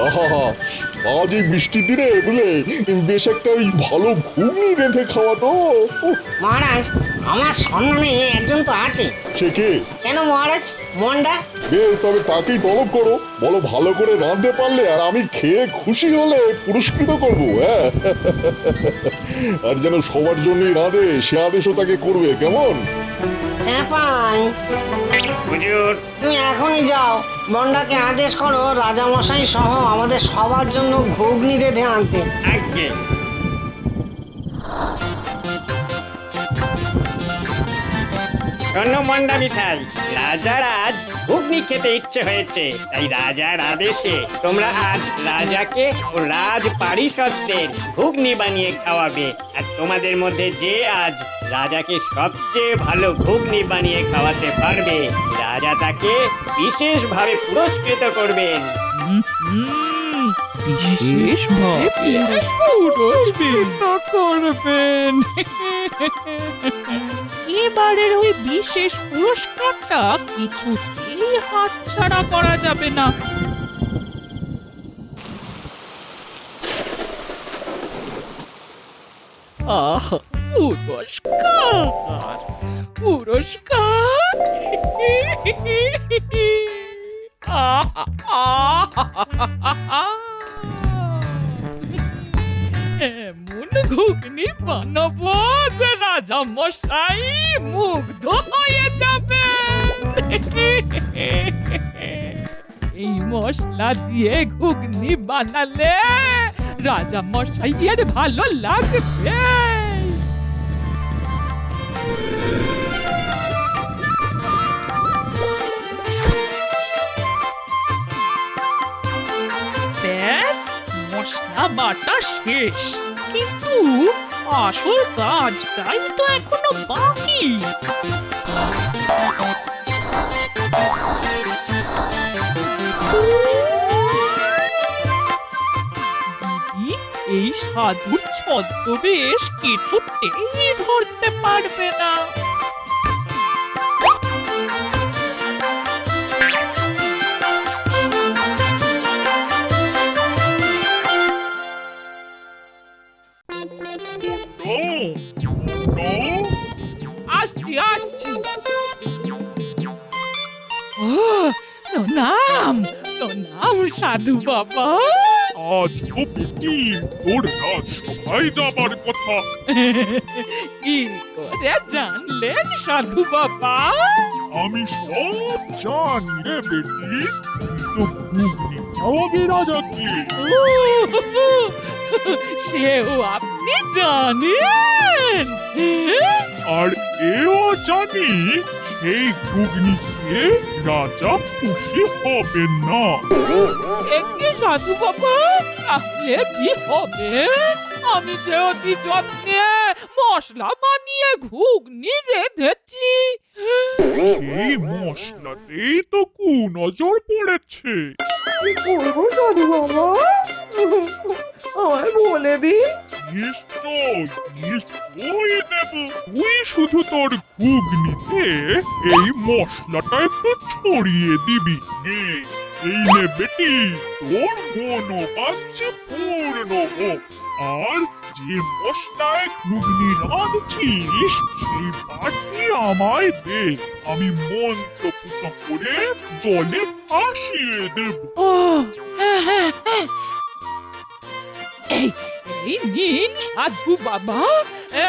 আহা, আজ এই বৃষ্টির দিনে বুঝলে বেশ একটা ওই ভালো ঘুগনি রেঁধে খাওয়া তো। উফ, মহারাজ আমার সন্ধানে একজন তো আছে। সে কে? কেন মহারাজ? মন্ডা। বেশ, তবে তাকেই তলব করো। বলো ভালো করে রাঁধতে পারলে আর আমি খেয়ে খুশি হলে পুরস্কৃত করবো। হ্যাঁ, আর যেন সবার জন্যই রাঁধে সে আদেশও তাকে করবে, কেমন? চাপাই হুজুর, তুমি এখনই যাও, মন্ডাকে আদেশ করো রাজামশাই সহ আমাদের সবার জন্য ঘুগনি রেঁধে আনতে। আজ্ঞে। শোনো মন্ডা মিঠাই, রাজার আজ ঘুগনি খেতে ইচ্ছে হয়েছে, তাই রাজার আদেশে তোমরা আজ রাজাকে ও রাজ পারিষদদের ঘুগনি বানিয়ে খাওয়াবে। আর তোমাদের মধ্যে যে আজ রাজাকে সবচেয়ে ভালো ঘুগনি বানিয়ে খাওয়াতে পারবে, রাজা তাকে বিশেষভাবে পুরস্কৃত করবেন। বিশেষভাবে পুরস্কৃত করবেন। এবারের ওই বিশেষ পুরস্কারটা কিছুতেই হাতছাড়া করা যাবে না। আহা, পুরস্কার পুরস্কার। এমন ঘুগনি বানাবো যে রাজা মশাই মুগ্ধ হয়ে যাবে। এই মশলা দিয়ে ঘুগনি বানালে রাজা মশাইয়ের ভালো লাগবে। ব্যাস, মশলা বাটা শেষ, কিন্তু আসল কাজটাই তো এখনো বাকি। দিদি এই সাধুর ছদ্মবেশ কিছুতেই ধরতে পারবে না। আসছি আসছি। ও প্রণাম প্রণাম সাধু বাবা। আজ তো বেটি তোর রাজসভায় যাবার কথা। কি করে জানলেন সাধু বাবা? আমি সব জানি রে বেটি, তো ঘুগনি খাওয়াবে রাজাকে। সেও আপনি জানেন? আর এও জানি সেই ঘুগনি খেয়ে রাজা খুশি হবেন না। একে সাধু বাবা, তাহলে কি হবে? আমি যে অতি যত্নে মশলা বানিয়ে ঘুগনি রেঁধেছি। সেই মশলাতেই তো কুনজর পড়েছে। কি করবো সাধু বাবা? আমায় বলে দিন। নিশ্চয় নিশ্চয় দেব। তুই শুধু তোর ঘুগনিতে এই মশলাটা একটু ছড়িয়ে দিবি। নে, এই নে বেটি, তোর মনোবাঞ্ছা পূর্ণ হোক। আর যে মশলায় ঘুগনি রাঁধছিস সেই বাটি আমায় দে, আমি মন্ত্রপুত করে জলে ভাসিয়ে দেব। ও হ্যাঁ হ্যাঁ হ্যাঁ, এই এই নিন সাধু বাবা,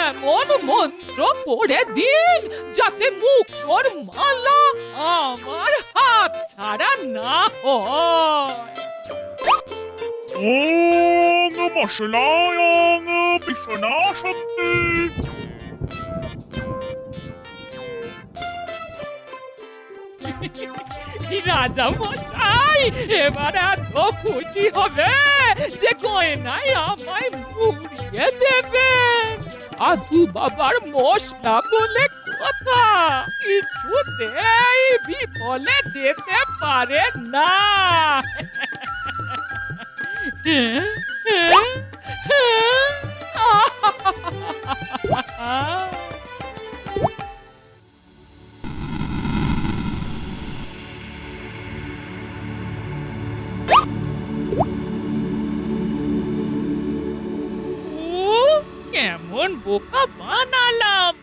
এমন মন্ত্র পড়ে দিন যাতে মুক্তোর মালা আমার হাত ছাড়া না হয়। ওং মশলায় ওং বিষ্ণা শক্তি। রাজা মশাই এবার এত খুশি হবে যে গয়নায় আমায় মুড়িয়ে দেবেন। সাধু বাবার মশলা বলে কথা কিছুতেই বিফলে যেতে পারে না। ভীষণ বোকা বানালাম।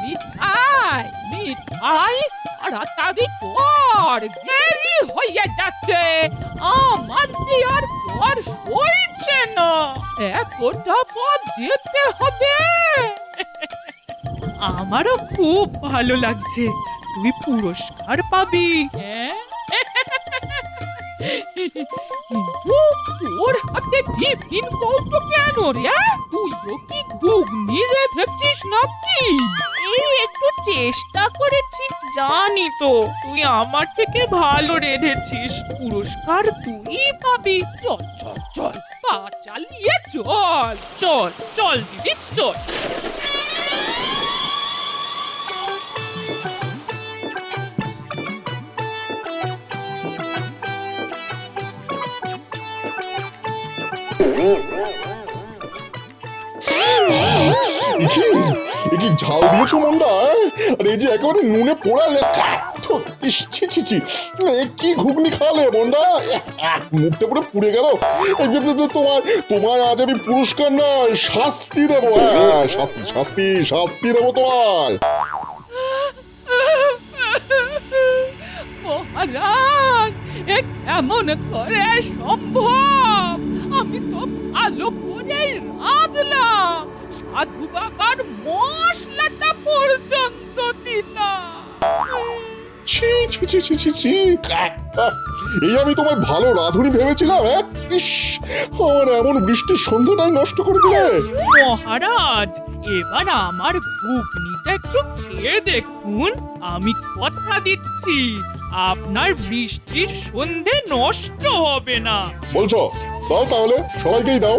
মিঠাই মিঠাই তাড়াতাড়ি কর, দেরি হয়ে যাচ্ছে। আমার যে আর জ্বর সইছে না, এতটা পথ যেতে হবে। আমারও খুব ভালো লাগছে, তুই পুরস্কার পাবি। কিন্তু তোর হাতে টিফিন কৌটো কেন রে? তুইও কি ঘুগনি রেখেছিস নাকি? এই একটু চেষ্টা করেছি, জানি তো তুই আমার থেকে ভালো রেঁধেছিস, পুরস্কার তুই পাবি। চল চল চল, পা চালিয়ে চল। চল চল দিদি চল। এ কি ঝাল দিয়েছো মন্ডা? আর এই যে একেবারে নুনে পোড়া ছি ছি ছি, কি ঘুগনি খালে মন্ডা? মুখটা পুরো পুড়ে গেল। তোমার আজ আমি পুরস্কার নয়, শাস্তি দেবো। হ্যাঁ, শাস্তি শাস্তি শাস্তি দেবো তোমার। মহারাজ, এ কেমন করে সম্ভব? আমি তো ভালো করেই রাঁধলাম, সাধু বাবার মশলাটা পর্যন্ত দিলাম। ছি ছি ছি ছি ছি ছি, এই আমি তোমার ভালো রাঁধুনি ভেবেছিলাম। ইস, আমার এমন বৃষ্টির সন্ধ্যাটাই নষ্ট করে দিলে। মহারাজ, এবার আমার ঘুগনিটা একটু খেয়ে দেখুন। আমি কথা দিচ্ছি, আপনার বৃষ্টির সন্ধে নষ্ট হবে না। বলছো? দাও তাহলে, সবাইকেই দাও।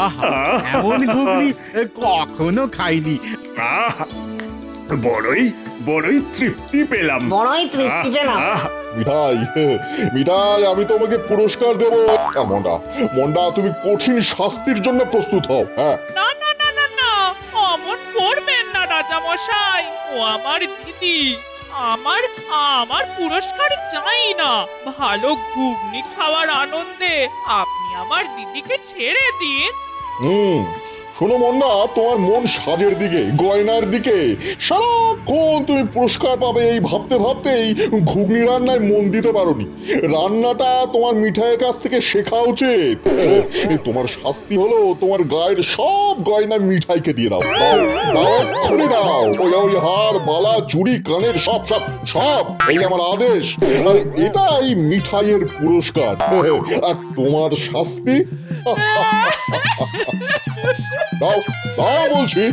আহা, এমন ঘুগনি কখনো খাইনি। আহ, বড়ই বড়ই তৃপ্তি পেলাম। বড়ই তৃপ্তি পেলাম। মিঠাই মিঠাই, আমি তোমাকে পুরস্কার দেবো। মন্ডা মন্ডা, তুমি কঠিন শাস্তির জন্য প্রস্তুত হও। হ্যাঁ, না না না না না, অমন করবেন না রাজা মশাই, ও আমার দিদি। আমার আমার পুরস্কার চাই না, ভালো ঘুগনি খাওয়ার আনন্দে আপনি আমার দিদিকে ছেড়ে দিন। শোনো মন্ডা, তোমার মন সাজের দিকে, গয়নার দিকে। সারাক্ষণ তুমি পুরস্কার পাবে এই ভাবতে ভাবতেই ঘুগনি রান্নায় মন দিতে পারোনি। রান্নাটা তোমার মিঠাইয়ের কাছ থেকে শেখা উচিত। তোমার শাস্তি হলো তোমার গায়ের সব গয়না মিঠাইকে দিয়ে দাও। দাও দাও, এক্ষুনি দাও। ওই হার, বালা, চুড়ি, কানের সব সব সব, এই আমার আদেশ। আর এটাই মিঠাইয়ের পুরস্কার। আর তোমার শাস্তি, দাও দাও বলছি।